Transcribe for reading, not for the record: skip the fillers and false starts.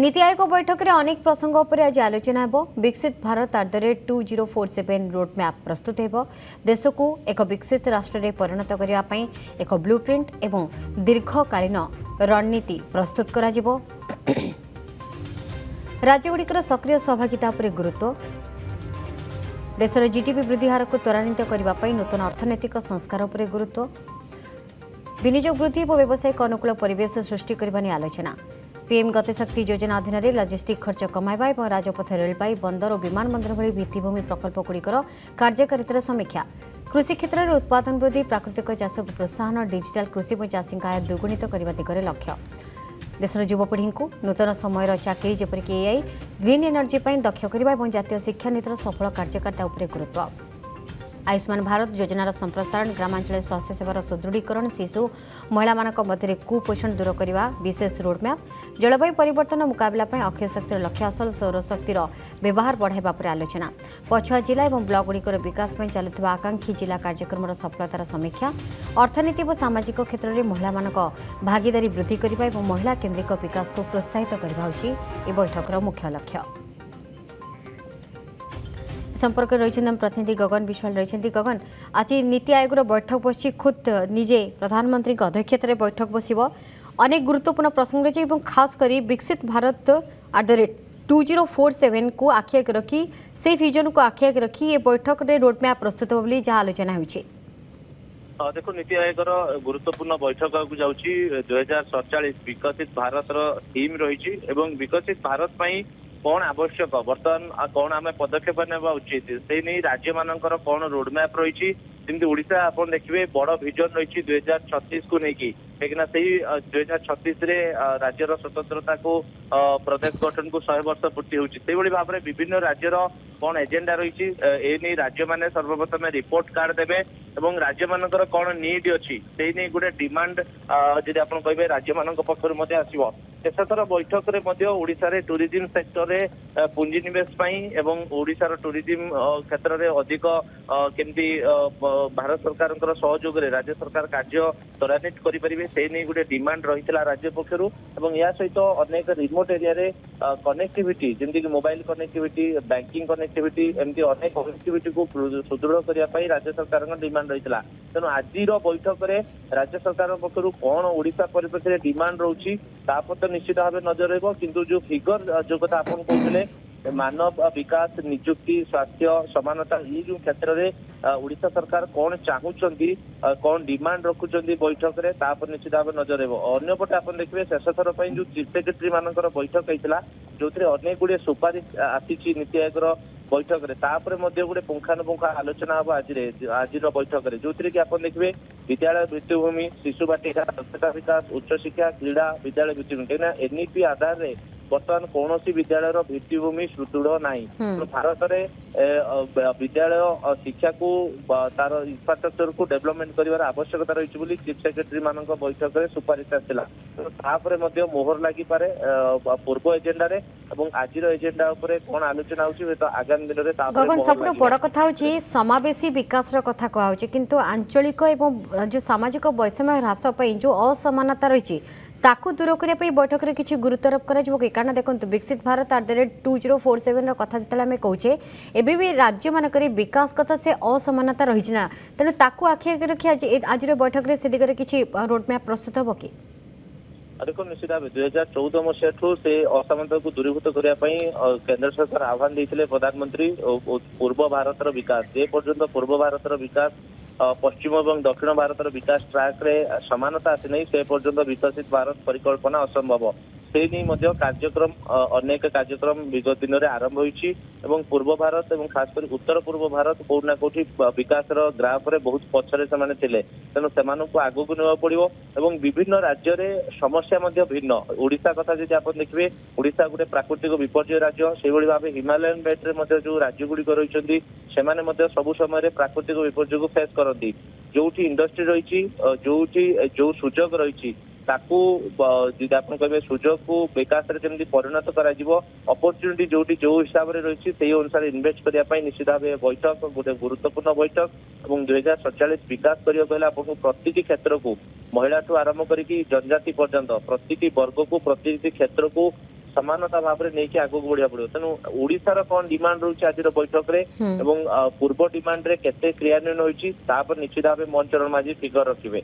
नीति आयोग बैठक में अनेक प्रसंग पर आज आलोचना हो। विकसित भारत @2047 रोडमैप प्रस्तुत हो। देश को एक विकसित राष्ट्र में परिणत करने एक ब्लूप्रिंट एवं दीर्घकालीन रणनीति प्रस्तुत करा जिवो। राज्यगुड़िकर सक्रिय सहभागिता पर गुरुत्व। देशर जीडीपी वृद्धि हार को त्वरान्वित करने नूतन अर्थनैतिक संस्कार पर गुरुत्व। विनियोग वृद्धि और व्यावसायिक अनुकूल परिवेश सृष्टि करने आलोचना। पीएम गतिशक्ति योजना अधीन लॉजिस्टिक खर्च कमाइबा और राजपथ रेलपाई बंदर और विमान बंदर भली भित्तिभूमि प्रकल्पगुड़िकर कार्यकारितार समीक्षा। कृषि क्षेत्र में उत्पादन वृद्धि, प्राकृतिक चाष को प्रोत्साहन, डिजिटाल कृषि और चाषी आय द्विगुणित करने दिगरे लक्ष्य। देशर युवपीढ़ी को नूतन समय चाकरी जेपरिक एआई, ग्रीन एनर्जी दक्ष करने और जातीय शिक्षा नीतिर सफल कार्यकारिता उपर गुरुत्व। आयुष्मान भारत योजनार संप्रसारण, ग्रामांचल स्वास्थ्य सेवार सुदृढ़ीकरण, शिशु महिला मध्य कुपोषण दूर करने विशेष रोडमैप। जलवायु परिवर्तन मुकाबला अक्षय शक्तिर लक्ष्य हासिल, सौर शक्तिर व्यवहार बढ़ाइबा पर आलोचना। पछुआ जिला और ब्लॉकगुड़िकर विकास में चलुवा आकांक्षी जिला कार्यक्रम सफलतार समीक्षा। अर्थनीति और सामाजिक क्षेत्र में महिला भागीदारी वृद्धि करने और महिला केन्द्रिक विकास को प्रोत्साहित करने बैठकर मुख्य लक्ष्य। संपर्क रही प्रतिनिधि गगन विश्वाल रही। गगन, आज नीति आयोग बैठक बस खुद निजे प्रधानमंत्री अध्यक्षत बैठक बस अनेक गुरुत्वपूर्ण प्रसंग रही और खास कर विकसित भारत @2047 को आखि आगे रखी से विजन को आखि आगे रखी ये बैठक में रोडमैप प्रस्तुत हो जहाँ आलोचना हो। देखो, नीति आयोग गुरुत्वपूर्ण बैठक को जाऊँगी 2047 विकसित भारत थीम रही। विकसित भारत पर कौन आवश्यक बर्तमान कौन आम पदक्षेप नेबा उचित से नहीं राज्य मानकर कौन रोडमैप रही। जमी ओडिशा आप देखिए बड़ विजन रही 2036 को लेकिन कहीं से 2036 राज्यर स्वतंत्रता को प्रदेश गठन को 100 वर्ष पूर्ति होती भाव में विभिन्न राज्यर कौन एजेंडा रही ए राज्य मैंने सर्वप्रथम रिपोर्ट कार्ड देवे और राज्य मानकर कौन नीड अच्छी से नहीं गोटे डिमांड जदि आप कहे राज्य मान पक्ष आसो। शेषथर बैठक में ओडिशा टूरिज्म सेक्टर में पुंजीनिवेश ओडिशार टूरिज्म क्षेत्र में अधिक केमती भारत सरकार सहयोग राज्य सरकार कार्य त्वरान्वित करेंगे से नहीं गोटे डिमांड रही राज्य पक्षर। या सहित अनेक रिमोट एरिया रे कनेक्टिविटी जमीक मोबाइल कनेक्टिविटी, बैंकिंग कनेक्टिविटी एमती अनेक कनेक्टिविटी को सुदृढ़ करने राज्य सरकार डिमांड रही। तेणु आज बैठक में राज्य सरकार पक्षर कौन ओडिशा परिप्रेक्षी डिमांड रोची निश्चित भाव नजर रही। किंतु जो फिगर जो कथा आप कहते मानव विकास, निजुक्ति, स्वास्थ्य, समानता ये जो क्षेत्र में ओडिशा सरकार कौन चाहूँगी कौन डिमांड रखुंट बैठक में निश्चित भाव नजर रही। अंपटे आप देखिए शेषथर जो चीफ सेक्रेटरी मान बैठक होता जो अनेक गुड़े सुपारिश आसी नीति आयोग बैठक में गोटे पुंखानुपुंखा आलोचना हम आज बैठक में जो कि आप देखिए विद्यालय भित्तिभूमि, शिशु बाटिका, दक्षता विकास, उच्च शिक्षा, क्रीड़ा, विद्यालय भित्तिभूमि कहीं एनईपी आधार में बर्तमान कौन विद्यालय भित्तिभूमि सुदृढ़ नाई। भारत में विद्यालय शिक्षा को तार इंफ्रास्ट्रक्चर को डेवलपमेंट कर आवश्यकता रही चीफ सेक्रेटरी मान बैठक में सुपारिश आसला। मोहर लगी पारे पूर्व एजेंडा रे आज एजेंडा कौन आलोचना हो आगामी दिन में। गगन, सब बड़ कथा हूँ समावेशी विकास कथा कहुचे किंतु आंचलिक एवं जो सामाजिक वैषम्य ह्रास जो असमानता रही ताकू दूर करने बैठक में किसी गुरुत्वारोप कर कारण देखो विकसित भारत @2047 कथा जिते आम कहे एवं भी राज्य मानक विकास कथा से असमानता रही ना तेणु ताकू आखि आगे रखी आज बैठक में से दिगरे किसी रोडमैप प्रस्तुत हम कि देखो निश्चित भाव 2014 मसीहा से असमानता को दूरीभूत करने केंद्र सरकार आह्वान देते प्रधानमंत्री पूर्व भारतर विकास जे पर्यंत पूर्व भारतर विकास पश्चिम और दक्षिण भारतर विकास ट्रैक रे समानता आसी नहीं से पर्यंत विकसित भारत परिकल्पना असंभव से नहीं कार्यक्रम अनेक कार्यक्रम विगत दिन में आरंभ होती पूर्व भारत और खास कर उत्तर पूर्व भारत कौटना कौटी विकास ग्राफ रे बहुत पछरे से तेणु से आगू को ना पड़ो और विभिन्न राज्य में समस्या भिन्न। ओडिशा कथा जब आप देखिए ओडिशा गोटे प्राकृतिक विपर्य राज्य से भाव हिमालयन बेल्ट रे जो राज्य गुड़िक रही से सबु समय प्राकृतिक विपर्य को फेस करती जो इंडस्ट्री रही जो सुजोग रही ताकू आप कहे सुजोग को विकास में परिणत करपरच्युनिटी जो हिसाब से रही से अनुसार इन्वेस्ट करने निश्चित भाव बैठक गोटे गुरुत्वपूर्ण बैठक और 2047 विकास करने आपको प्रति क्षेत्र को महिला ठू आरंभ करके जनजाति पर्यंत प्रति वर्ग को प्रति क्षेत्र को समानता भाव में नहीं आगे बढ़िया पड़ो तेणु ओडिशार कौन डिमांड रोचे आज बैठक रे एवं पूर्व डिमांड रे केते क्रियान्वयन होइछि निश्चित भाव मोहन चरण माझी फिगर रखिबे।